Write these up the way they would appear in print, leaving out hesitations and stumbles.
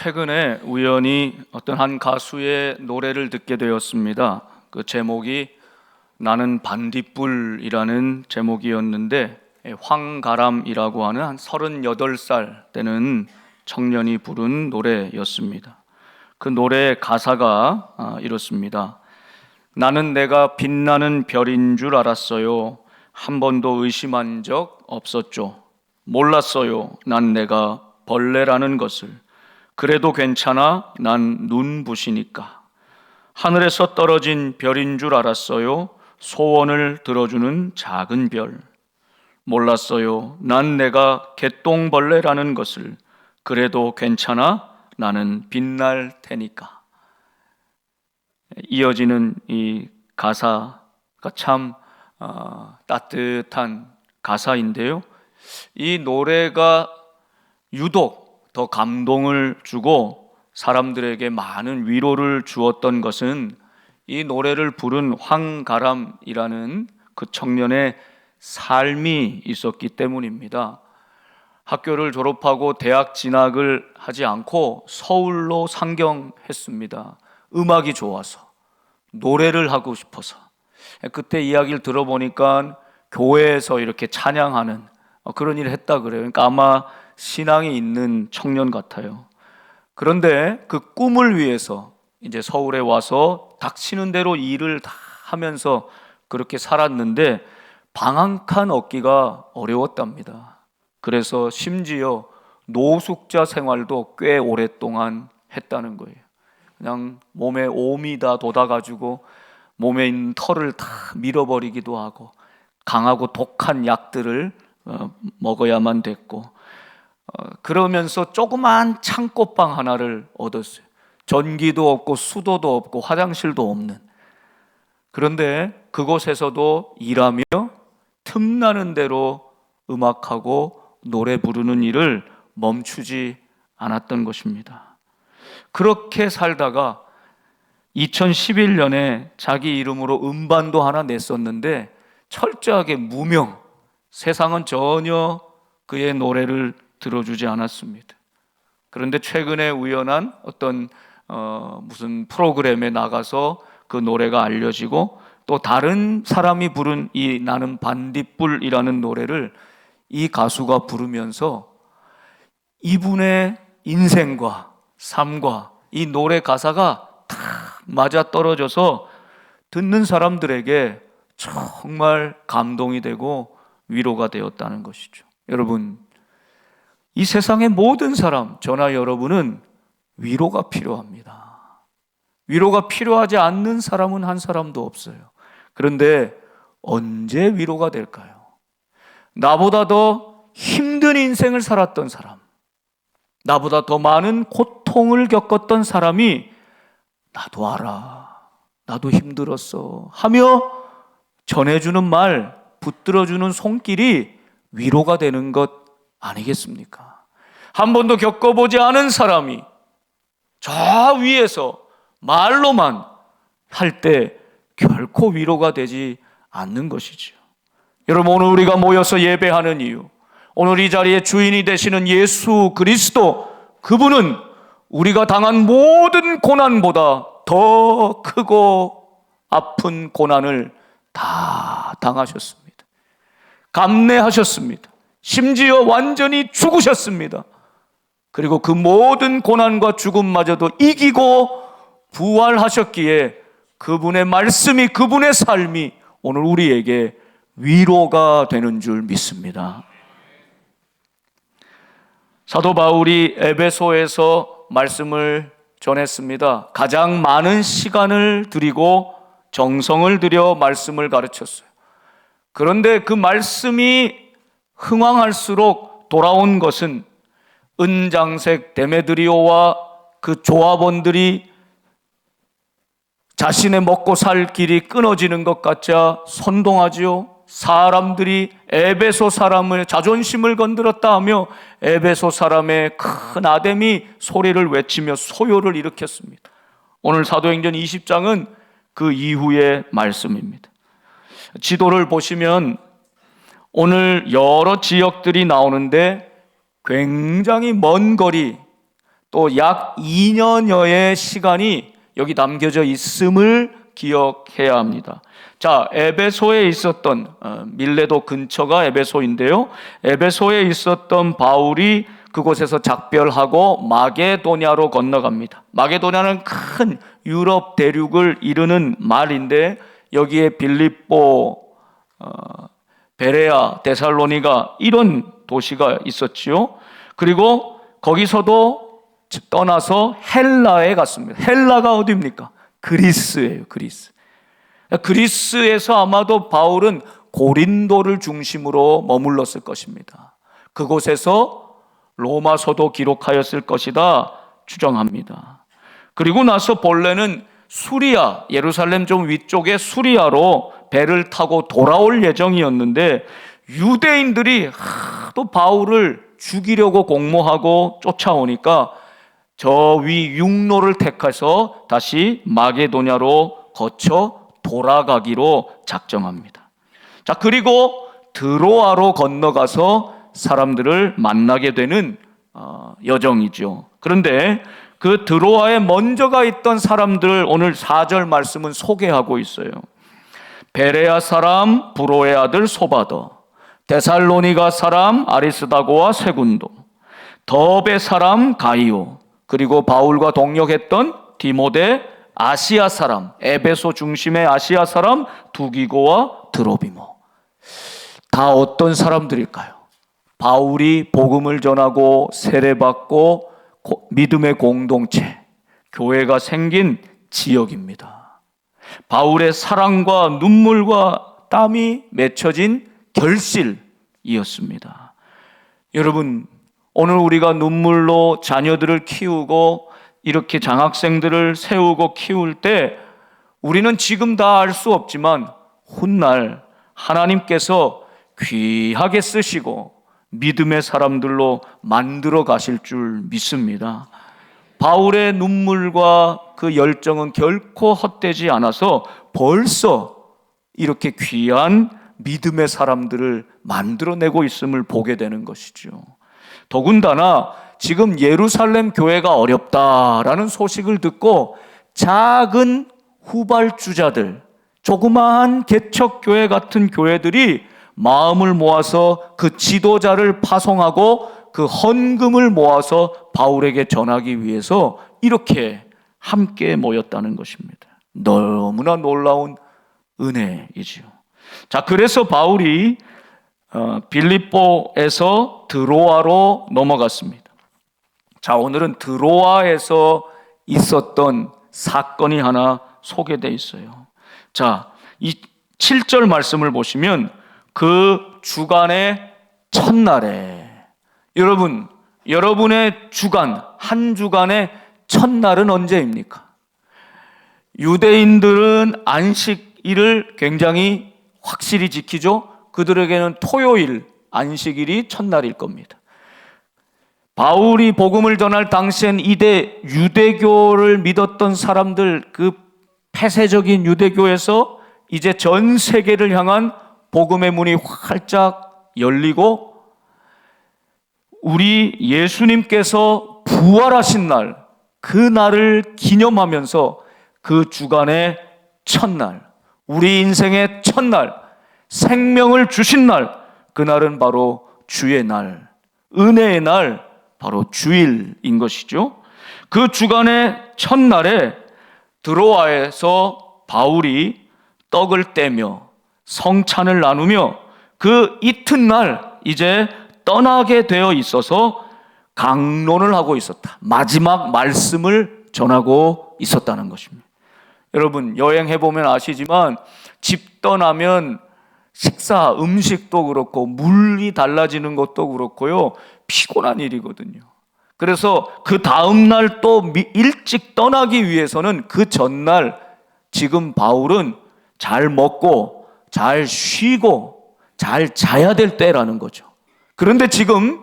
최근에 우연히 어떤 한 가수의 노래를 듣게 되었습니다. 그 제목이 나는 반딧불이라는 제목이었는데, 황가람이라고 하는 한 38살 되는 청년이 부른 노래였습니다. 그 노래의 가사가 이렇습니다. 나는 내가 빛나는 별인 줄 알았어요. 한 번도 의심한 적 없었죠. 몰랐어요. 난 내가 벌레라는 것을. 그래도 괜찮아. 난 눈부시니까. 하늘에서 떨어진 별인 줄 알았어요. 소원을 들어주는 작은 별. 몰랐어요. 난 내가 개똥벌레라는 것을. 그래도 괜찮아. 나는 빛날 테니까. 이어지는 이 가사가 참 따뜻한 가사인데요. 이 노래가 유독 더 감동을 주고 사람들에게 많은 위로를 주었던 것은 이 노래를 부른 황가람이라는 그 청년의 삶이 있었기 때문입니다. 학교를 졸업하고 대학 진학을 하지 않고 서울로 상경했습니다. 음악이 좋아서, 노래를 하고 싶어서. 그때 이야기를 들어보니까 교회에서 이렇게 찬양하는 그런 일을 했다 그래요. 그러니까 아마 신앙이 있는 청년 같아요. 그런데 그 꿈을 위해서 이제 서울에 와서 닥치는 대로 일을 다 하면서 그렇게 살았는데 방 한 칸 얻기가 어려웠답니다. 그래서 심지어 노숙자 생활도 꽤 오랫동안 했다는 거예요. 그냥 몸에 옴이 다 돋아가지고 몸에 있는 털을 다 밀어버리기도 하고 강하고 독한 약들을 먹어야만 됐고, 그러면서 조그만 창고방 하나를 얻었어요. 전기도 없고 수도도 없고 화장실도 없는. 그런데 그곳에서도 일하며 틈나는 대로 음악하고 노래 부르는 일을 멈추지 않았던 것입니다. 그렇게 살다가 2011년에 자기 이름으로 음반도 하나 냈었는데 철저하게 무명, 세상은 전혀 그의 노래를 들어주지 않았습니다. 그런데 최근에 우연한 어떤 무슨 프로그램에 나가서 그 노래가 알려지고 또 다른 사람이 부른 이 나는 반딧불이라는 노래를 이 가수가 부르면서 이분의 인생과 삶과 이 노래 가사가 다 맞아떨어져서 듣는 사람들에게 정말 감동이 되고 위로가 되었다는 것이죠. 여러분, 이 세상의 모든 사람, 저나 여러분은 위로가 필요합니다. 위로가 필요하지 않는 사람은 한 사람도 없어요. 그런데 언제 위로가 될까요? 나보다 더 힘든 인생을 살았던 사람, 나보다 더 많은 고통을 겪었던 사람이 나도 알아, 나도 힘들었어 하며 전해주는 말, 붙들어주는 손길이 위로가 되는 것 아니겠습니까? 한 번도 겪어보지 않은 사람이 저 위에서 말로만 할 때 결코 위로가 되지 않는 것이죠. 여러분, 오늘 우리가 모여서 예배하는 이유, 오늘 이 자리에 주인이 되시는 예수 그리스도, 그분은 우리가 당한 모든 고난보다 더 크고 아픈 고난을 다 당하셨습니다. 감내하셨습니다. 심지어 완전히 죽으셨습니다. 그리고 그 모든 고난과 죽음마저도 이기고 부활하셨기에 그분의 말씀이, 그분의 삶이 오늘 우리에게 위로가 되는 줄 믿습니다. 사도 바울이 에베소에서 말씀을 전했습니다. 가장 많은 시간을 들이고 정성을 들여 말씀을 가르쳤어요. 그런데 그 말씀이 흥왕할수록 돌아온 것은 은장색 데메드리오와 그 조합원들이 자신의 먹고 살 길이 끊어지는 것 같자 선동하지요. 사람들이 에베소 사람의 자존심을 건드렸다 하며 에베소 사람의 큰 아담이 소리를 외치며 소요를 일으켰습니다. 오늘 사도행전 20장은 그 이후의 말씀입니다. 지도를 보시면 오늘 여러 지역들이 나오는데 굉장히 먼 거리, 또 약 2년여의 시간이 여기 담겨져 있음을 기억해야 합니다. 자, 에베소에 있었던 밀레도 근처가 에베소인데요. 에베소에 있었던 바울이 그곳에서 작별하고 마게도냐로 건너갑니다. 마게도냐는 큰 유럽 대륙을 이루는 말인데 여기에 빌립보, 베레아, 데살로니가 이런 도시가 있었지요. 그리고 거기서도 떠나서 헬라에 갔습니다. 헬라가 어디입니까? 그리스예요. 그리스. 그리스에서 아마도 바울은 고린도를 중심으로 머물렀을 것입니다. 그곳에서 로마서도 기록하였을 것이다 추정합니다. 그리고 나서 본래는 수리아, 예루살렘 좀 위쪽에 수리아로 배를 타고 돌아올 예정이었는데 유대인들이 하도 바울을 죽이려고 공모하고 쫓아오니까 저 위 육로를 택해서 다시 마게도냐로 거쳐 돌아가기로 작정합니다. 자, 그리고 드로아로 건너가서 사람들을 만나게 되는 여정이죠. 그런데 그 드로아에 먼저 가 있던 사람들 오늘 4절 말씀은 소개하고 있어요. 베레아 사람 브로의 아들 소바더, 데살로니가 사람 아리스다고와 세군도, 더베 사람 가이오, 그리고 바울과 동역했던 디모데, 아시아 사람, 에베소 중심의 아시아 사람 두기고와 드로비모. 다 어떤 사람들일까요? 바울이 복음을 전하고 세례받고 믿음의 공동체, 교회가 생긴 지역입니다. 바울의 사랑과 눈물과 땀이 맺혀진 결실이었습니다. 여러분, 오늘 우리가 눈물로 자녀들을 키우고 이렇게 장학생들을 세우고 키울 때 우리는 지금 다 알 수 없지만 훗날 하나님께서 귀하게 쓰시고 믿음의 사람들로 만들어 가실 줄 믿습니다. 바울의 눈물과 그 열정은 결코 헛되지 않아서 벌써 이렇게 귀한 믿음의 사람들을 만들어내고 있음을 보게 되는 것이죠. 더군다나 지금 예루살렘 교회가 어렵다라는 소식을 듣고 작은 후발주자들, 조그마한 개척교회 같은 교회들이 마음을 모아서 그 지도자를 파송하고 그 헌금을 모아서 바울에게 전하기 위해서 이렇게 함께 모였다는 것입니다. 너무나 놀라운 은혜이지요. 자, 그래서 바울이 빌립보에서 드로아로 넘어갔습니다. 자, 오늘은 드로아에서 있었던 사건이 하나 소개되어 있어요. 자, 이 7절 말씀을 보시면 그 주간의 첫날에, 여러분, 여러분의 주간, 한 주간의 첫날은 언제입니까? 유대인들은 안식일을 굉장히 확실히 지키죠. 그들에게는 토요일, 안식일이 첫날일 겁니다. 바울이 복음을 전할 당시엔 이대 유대교를 믿었던 사람들, 그 폐쇄적인 유대교에서 이제 전 세계를 향한 복음의 문이 활짝 열리고 우리 예수님께서 부활하신 날, 그 날을 기념하면서 그 주간의 첫날, 우리 인생의 첫날, 생명을 주신 날, 그날은 바로 주의 날, 은혜의 날, 바로 주일인 것이죠. 그 주간의 첫날에 드로아에서 바울이 떡을 떼며 성찬을 나누며 그 이튿날 이제 떠나게 되어 있어서 강론을 하고 있었다. 마지막 말씀을 전하고 있었다는 것입니다. 여러분, 여행해보면 아시지만 집 떠나면 식사, 음식도 그렇고 물이 달라지는 것도 그렇고요, 피곤한 일이거든요. 그래서 그 다음날 또 일찍 떠나기 위해서는 그 전날 지금 바울은 잘 먹고 잘 쉬고 잘 자야 될 때라는 거죠. 그런데 지금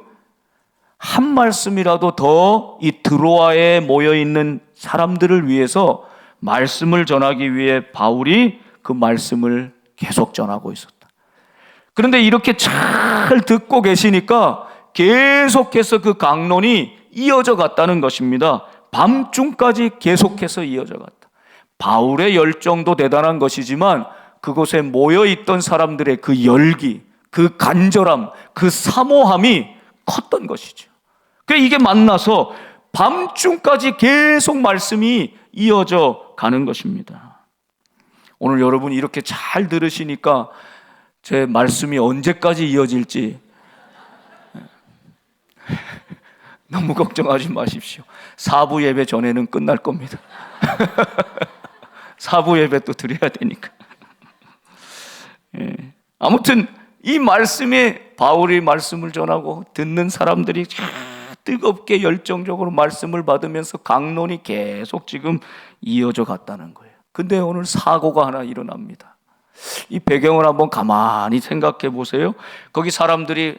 한 말씀이라도 더 이 드로아에 모여있는 사람들을 위해서 말씀을 전하기 위해 바울이 그 말씀을 계속 전하고 있었다. 그런데 이렇게 잘 듣고 계시니까 계속해서 그 강론이 이어져 갔다는 것입니다. 밤중까지 계속해서 이어져 갔다. 바울의 열정도 대단한 것이지만 그곳에 모여있던 사람들의 그 열기, 그 간절함, 그 사모함이 컸던 것이죠. 그러니까 이게 만나서 밤중까지 계속 말씀이 이어져 가는 것입니다. 오늘 여러분이 이렇게 잘 들으시니까 제 말씀이 언제까지 이어질지 너무 걱정하지 마십시오. 4부 예배 전에는 끝날 겁니다. 4부 예배 또 드려야 되니까. 아무튼 이 말씀에 바울이 말씀을 전하고 듣는 사람들이 뜨겁게 열정적으로 말씀을 받으면서 강론이 계속 지금 이어져 갔다는 거예요. 근데 오늘 사고가 하나 일어납니다. 이 배경을 한번 가만히 생각해 보세요. 거기 사람들이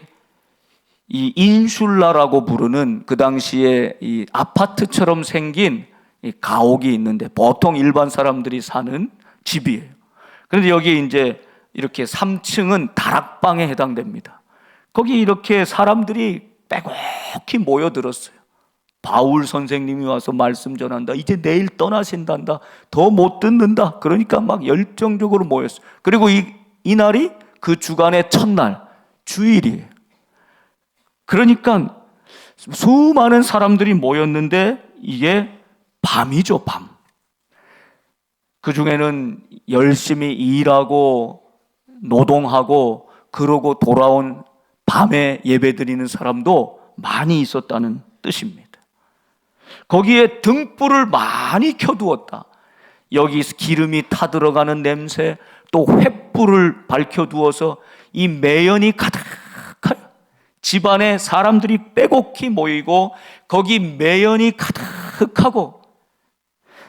이 인슐라라고 부르는 그 당시에 이 아파트처럼 생긴 이 가옥이 있는데 보통 일반 사람들이 사는 집이에요. 그런데 여기 이제 이렇게 3층은 다락방에 해당됩니다. 거기 이렇게 사람들이 빼곡히 모여들었어요. 바울 선생님이 와서 말씀 전한다. 이제 내일 떠나신단다. 더 못 듣는다. 그러니까 막 열정적으로 모였어요. 그리고 이날이 그 주간의 첫날, 주일이에요. 그러니까 수많은 사람들이 모였는데 이게 밤이죠, 밤. 그 중에는 열심히 일하고 노동하고 그러고 돌아온 밤에 예배드리는 사람도 많이 있었다는 뜻입니다. 거기에 등불을 많이 켜두었다. 여기 기름이 타들어가는 냄새, 또 횃불을 밝혀두어서 이 매연이 가득해요. 집안에 사람들이 빼곡히 모이고 거기 매연이 가득하고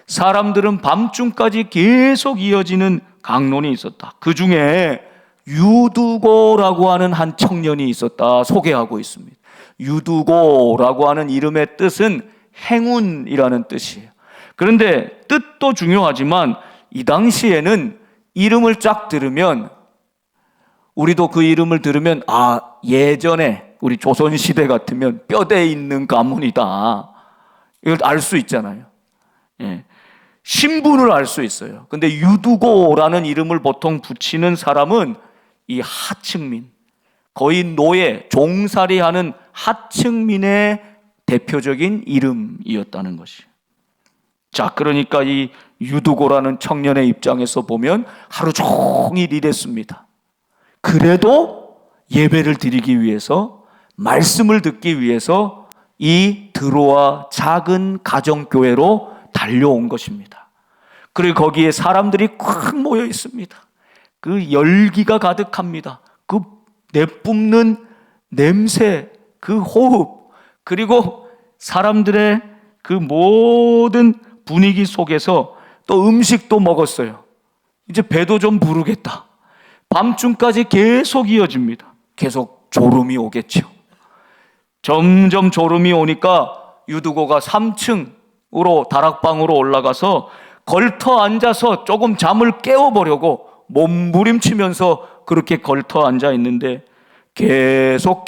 사람들은 밤중까지 계속 이어지는 강론이 있었다. 그 중에 유두고라고 하는 한 청년이 있었다 소개하고 있습니다. 유두고라고 하는 이름의 뜻은 행운이라는 뜻이에요. 그런데 뜻도 중요하지만 이 당시에는 이름을 쫙 들으면 우리도 그 이름을 들으면 예전에 우리 조선시대 같으면 뼈대에 있는 가문이다. 이걸 알 수 있잖아요. 신분을 알 수 있어요. 근데 유두고라는 이름을 보통 붙이는 사람은 이 하층민, 거의 노예, 종살이하는 하층민의 대표적인 이름이었다는 것이에요. 자, 그러니까 이 유두고라는 청년의 입장에서 보면 하루 종일 일했습니다. 그래도 예배를 드리기 위해서, 말씀을 듣기 위해서 이 드로아 작은 가정교회로 달려온 것입니다. 그리고 거기에 사람들이 꽉 모여 있습니다. 그 열기가 가득합니다. 그 내뿜는 냄새, 그 호흡, 그리고 사람들의 그 모든 분위기 속에서 또 음식도 먹었어요. 이제 배도 좀 부르겠다. 밤중까지 계속 이어집니다. 계속 졸음이 오겠죠. 점점 졸음이 오니까 유두고가 3층으로 다락방으로 올라가서 걸터 앉아서 조금 잠을 깨워보려고 몸부림치면서 그렇게 걸터 앉아 있는데 계속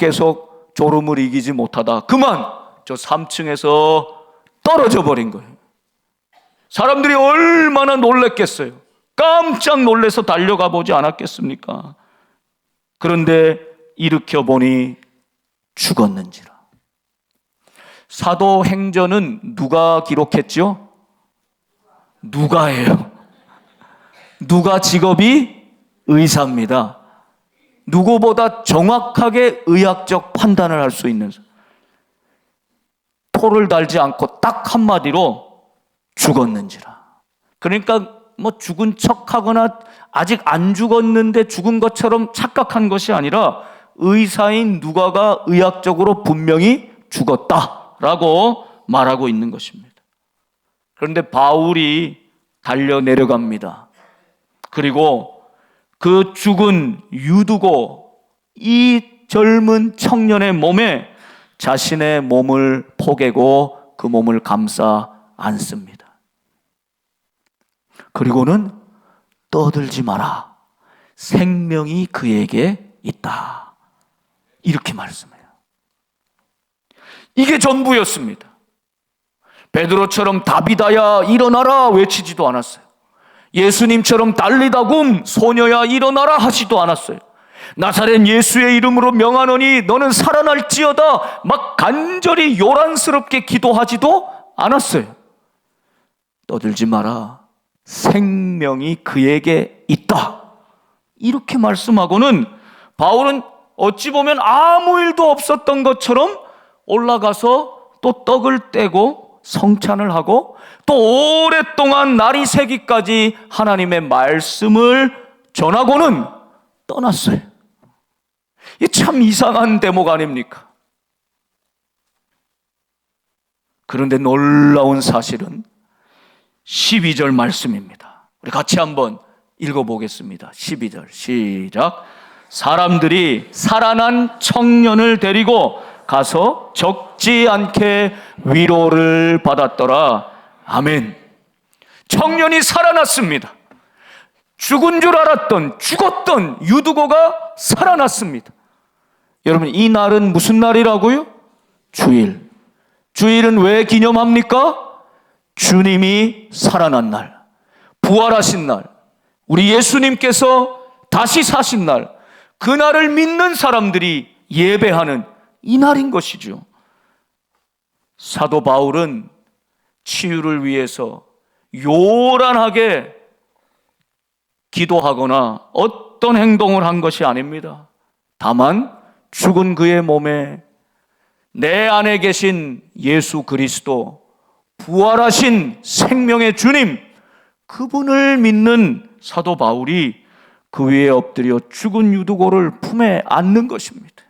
졸음을 이기지 못하다 그만 저 3층에서 떨어져 버린 거예요. 사람들이 얼마나 놀랬겠어요. 깜짝 놀라서 달려가 보지 않았겠습니까? 그런데 일으켜 보니 죽었는지라. 사도행전은 누가 기록했죠? 누가예요. 누가 직업이 의사입니다. 누구보다 정확하게 의학적 판단을 할 수 있는, 토를 달지 않고 딱 한마디로 죽었는지라. 그러니까 뭐 죽은 척하거나 아직 안 죽었는데 죽은 것처럼 착각한 것이 아니라 의사인 누가가 의학적으로 분명히 죽었다라고 말하고 있는 것입니다. 그런데 바울이 달려 내려갑니다. 그리고 그 죽은 유두고 이 젊은 청년의 몸에 자신의 몸을 포개고 그 몸을 감싸 안습니다. 그리고는 떠들지 마라. 생명이 그에게 있다. 이렇게 말씀해요. 이게 전부였습니다. 베드로처럼 다비다야 일어나라 외치지도 않았어요. 예수님처럼 달리다굼 소녀야 일어나라 하지도 않았어요. 나사렛 예수의 이름으로 명하노니 너는 살아날지어다 막 간절히 요란스럽게 기도하지도 않았어요. 떠들지 마라, 생명이 그에게 있다, 이렇게 말씀하고는 바울은 어찌 보면 아무 일도 없었던 것처럼 올라가서 또 떡을 떼고 성찬을 하고 또 오랫동안 날이 새기까지 하나님의 말씀을 전하고는 떠났어요. 이게 참 이상한 대목 아닙니까? 그런데 놀라운 사실은 12절 말씀입니다. 우리 같이 한번 읽어보겠습니다. 12절 시작. 사람들이 살아난 청년을 데리고 가서 적지 않게 위로를 받았더라. 아멘. 청년이 살아났습니다. 죽은 줄 알았던, 죽었던 유두고가 살아났습니다. 여러분, 이 날은 무슨 날이라고요? 주일. 주일은 왜 기념합니까? 주님이 살아난 날, 부활하신 날, 우리 예수님께서 다시 사신 날, 그날을 믿는 사람들이 예배하는 이 날인 것이죠. 사도 바울은 치유를 위해서 요란하게 기도하거나 어떤 행동을 한 것이 아닙니다. 다만 죽은 그의 몸에 내 안에 계신 예수 그리스도, 부활하신 생명의 주님, 그분을 믿는 사도 바울이 그 위에 엎드려 죽은 유두고를 품에 안는 것입니다.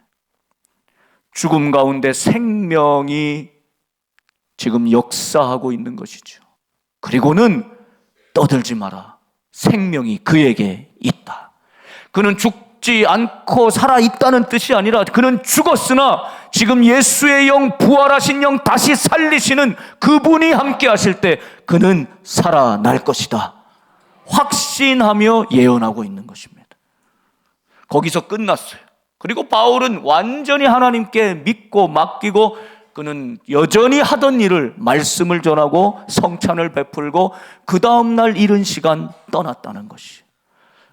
죽음 가운데 생명이 지금 역사하고 있는 것이죠. 그리고는 떠들지 마라, 생명이 그에게 있다. 그는 죽지 않고 살아있다는 뜻이 아니라 그는 죽었으나 지금 예수의 영, 부활하신 영, 다시 살리시는 그분이 함께 하실 때 그는 살아날 것이다, 확신하며 예언하고 있는 것입니다. 거기서 끝났어요. 그리고 바울은 완전히 하나님께 믿고 맡기고 그는 여전히 하던 일을, 말씀을 전하고 성찬을 베풀고 그 다음날 이른 시간 떠났다는 것이,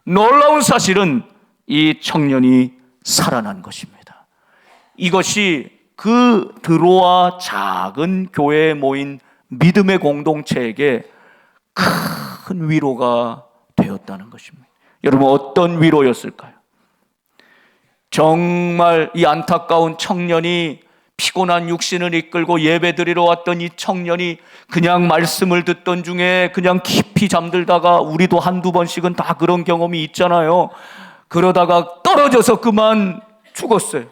놀라운 사실은 이 청년이 살아난 것입니다. 이것이 그 드로아 작은 교회에 모인 믿음의 공동체에게 큰 위로가 되었다는 것입니다. 여러분, 어떤 위로였을까요? 정말 이 안타까운 청년이, 피곤한 육신을 이끌고 예배드리러 왔던 이 청년이 그냥 말씀을 듣던 중에 그냥 깊이 잠들다가, 우리도 한두 번씩은 다 그런 경험이 있잖아요. 그러다가 떨어져서 그만 죽었어요.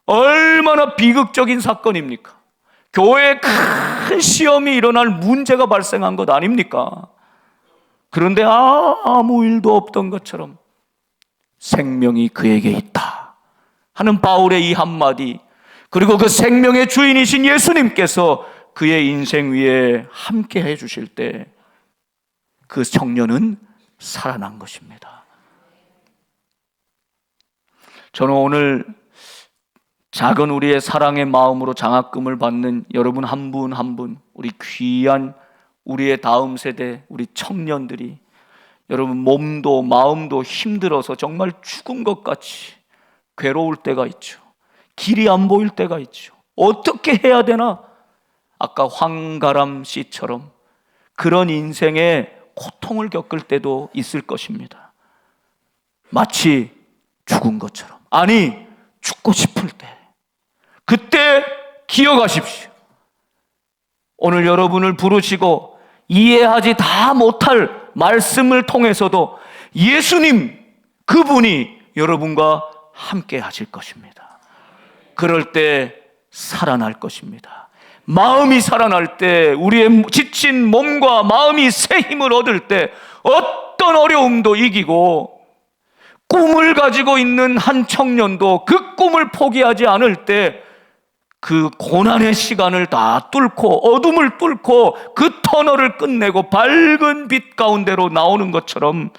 얼마나 비극적인 사건입니까? 교회에 큰 시험이 일어날 문제가 발생한 것 아닙니까? 그런데 아무 일도 없던 것처럼 생명이 그에게 있다 하는 바울의 이 한마디, 그리고 그 생명의 주인이신 예수님께서 그의 인생 위에 함께 해주실 때 그 청년은 살아난 것입니다. 저는 오늘 작은 우리의 사랑의 마음으로 장학금을 받는 여러분 한 분 한 분, 우리 귀한 우리의 다음 세대, 우리 청년들이, 여러분 몸도 마음도 힘들어서 정말 죽은 것 같이 괴로울 때가 있죠. 길이 안 보일 때가 있죠. 어떻게 해야 되나? 아까 황가람 씨처럼 그런 인생의 고통을 겪을 때도 있을 것입니다. 마치 죽은 것처럼, 아니 죽고 싶을 때, 그때 기억하십시오. 오늘 여러분을 부르시고 이해하지 다 못할 말씀을 통해서도 예수님, 그분이 여러분과 함께 하실 것입니다. 그럴 때 살아날 것입니다. 마음이 살아날 때, 우리의 지친 몸과 마음이 새 힘을 얻을 때, 어떤 어려움도 이기고, 꿈을 가지고 있는 한 청년도 그 꿈을 포기하지 않을 때 그 고난의 시간을 다 뚫고, 어둠을 뚫고 그 터널을 끝내고 밝은 빛 가운데로 나오는 것처럼,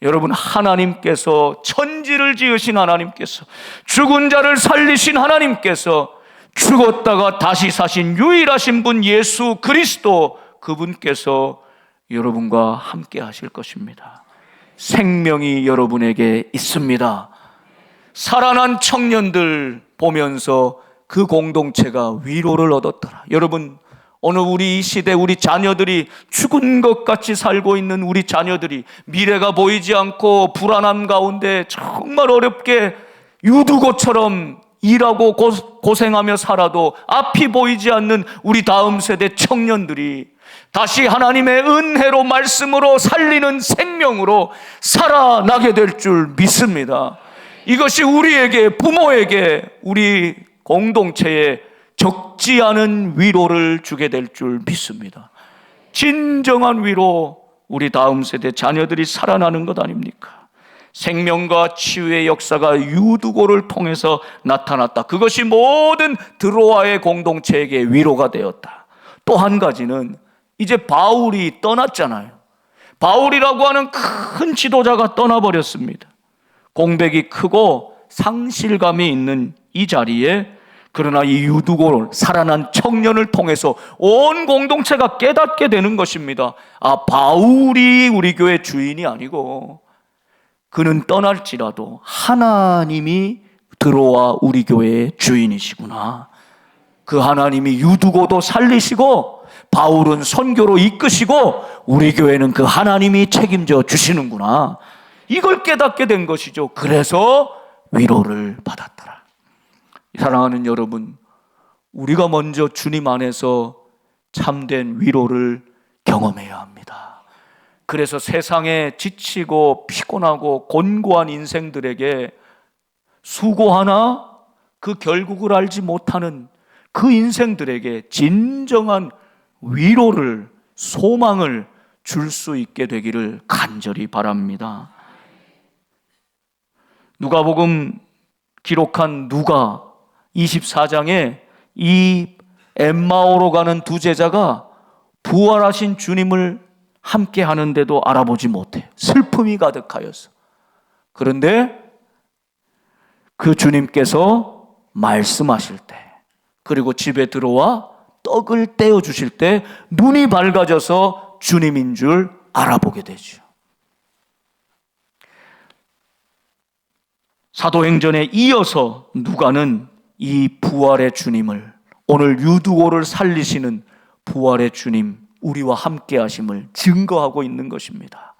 여러분, 하나님께서, 천지를 지으신 하나님께서, 죽은 자를 살리신 하나님께서 죽었다가 다시 사신 유일하신 분 예수 그리스도, 그분께서 여러분과 함께 하실 것입니다. 생명이 여러분에게 있습니다. 살아난 청년들 보면서 그 공동체가 위로를 얻었더라. 여러분, 오늘 우리 이 시대 우리 자녀들이 죽은 것 같이 살고 있는 우리 자녀들이 미래가 보이지 않고 불안함 가운데 정말 어렵게 유두고처럼 일하고 고생하며 살아도 앞이 보이지 않는 우리 다음 세대 청년들이 다시 하나님의 은혜로 말씀으로 살리는 생명으로 살아나게 될 줄 믿습니다. 이것이 우리에게, 부모에게, 우리 공동체에 적지 않은 위로를 주게 될 줄 믿습니다. 진정한 위로, 우리 다음 세대 자녀들이 살아나는 것 아닙니까? 생명과 치유의 역사가 유두고를 통해서 나타났다. 그것이 모든 드로아의 공동체에게 위로가 되었다. 또 한 가지는 이제 바울이 떠났잖아요. 바울이라고 하는 큰 지도자가 떠나버렸습니다. 공백이 크고 상실감이 있는 이 자리에, 그러나 이 유두고를, 살아난 청년을 통해서 온 공동체가 깨닫게 되는 것입니다. 아, 바울이 우리 교회 주인이 아니고 그는 떠날지라도 하나님이 들어와 우리 교회의 주인이시구나. 그 하나님이 유두고도 살리시고 바울은 선교로 이끄시고 우리 교회는 그 하나님이 책임져 주시는구나. 이걸 깨닫게 된 것이죠. 그래서 위로를 받았더라. 사랑하는 여러분, 우리가 먼저 주님 안에서 참된 위로를 경험해야 합니다. 그래서 세상에 지치고 피곤하고 곤고한 인생들에게 수고하나 그 결국을 알지 못하는 그 인생들에게 진정한 위로를, 소망을 줄 수 있게 되기를 간절히 바랍니다. 누가복음 기록한 누가 24장에 이 엠마오로 가는 두 제자가 부활하신 주님을 함께 하는데도 알아보지 못해. 슬픔이 가득하였어. 그런데 그 주님께서 말씀하실 때, 그리고 집에 들어와 떡을 떼어 주실 때 눈이 밝아져서 주님인 줄 알아보게 되죠. 사도행전에 이어서 누가는 이 부활의 주님을, 오늘 유두고를 살리시는 부활의 주님, 우리와 함께 하심을 증거하고 있는 것입니다.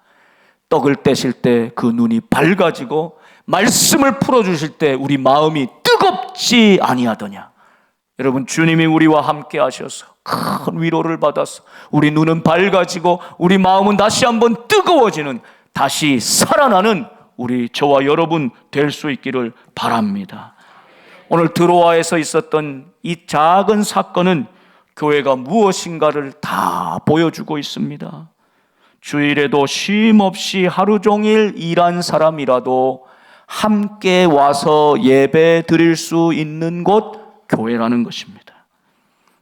떡을 떼실 때 그 눈이 밝아지고 말씀을 풀어주실 때 우리 마음이 뜨겁지 아니하더냐. 여러분, 주님이 우리와 함께 하셔서 큰 위로를 받아서 우리 눈은 밝아지고 우리 마음은 다시 한번 뜨거워지는, 다시 살아나는 우리 저와 여러분 될 수 있기를 바랍니다. 오늘 드로아에서 있었던 이 작은 사건은 교회가 무엇인가를 다 보여주고 있습니다. 주일에도 쉼 없이 하루 종일 일한 사람이라도 함께 와서 예배 드릴 수 있는 곳, 교회라는 것입니다.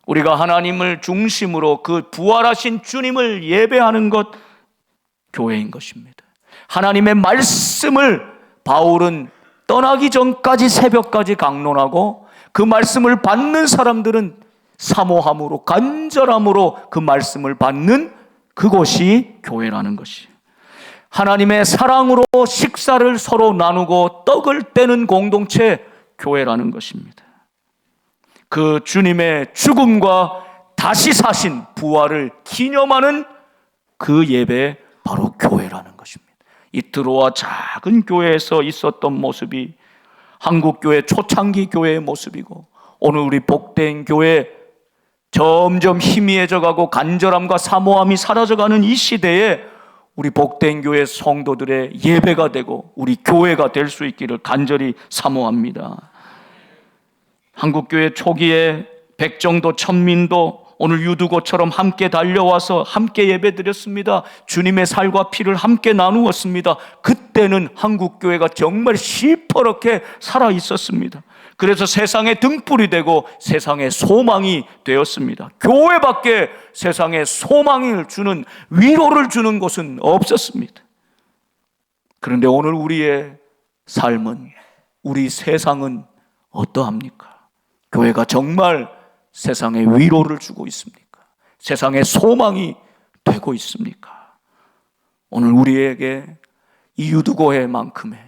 우리가 하나님을 중심으로 그 부활하신 주님을 예배하는 것, 교회인 것입니다. 하나님의 말씀을 바울은 떠나기 전까지 새벽까지 강론하고, 그 말씀을 받는 사람들은 사모함으로, 간절함으로 그 말씀을 받는 그곳이 교회라는 것이, 하나님의 사랑으로 식사를 서로 나누고 떡을 떼는 공동체, 교회라는 것입니다. 그 주님의 죽음과 다시 사신 부활을 기념하는 그 예배, 바로 교회라는 것입니다. 이 드로아 작은 교회에서 있었던 모습이 한국교회 초창기 교회의 모습이고, 오늘 우리 복된 교회 점점 희미해져가고 간절함과 사모함이 사라져가는 이 시대에 우리 복된 교회 성도들의 예배가 되고 우리 교회가 될 수 있기를 간절히 사모합니다. 한국교회 초기에 백정도 천민도 오늘 유두고처럼 함께 달려와서 함께 예배드렸습니다. 주님의 살과 피를 함께 나누었습니다. 그때는 한국교회가 정말 시퍼렇게 살아있었습니다. 그래서 세상의 등불이 되고 세상의 소망이 되었습니다. 교회밖에 세상에 소망을 주는, 위로를 주는 곳은 없었습니다. 그런데 오늘 우리의 삶은, 우리 세상은 어떠합니까? 교회가 정말 세상에 위로를 주고 있습니까? 세상에 소망이 되고 있습니까? 오늘 우리에게 이유두고회만큼의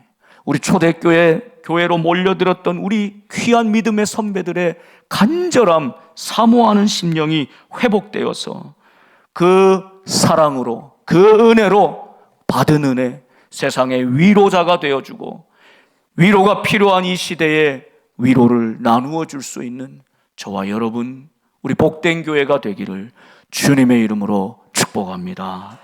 우리 초대교회로 몰려들었던 우리 귀한 믿음의 선배들의 간절함, 사모하는 심령이 회복되어서 그 사랑으로, 그 은혜로 받은 은혜, 세상의 위로자가 되어주고 위로가 필요한 이 시대에 위로를 나누어 줄 수 있는 저와 여러분, 우리 복된 교회가 되기를 주님의 이름으로 축복합니다.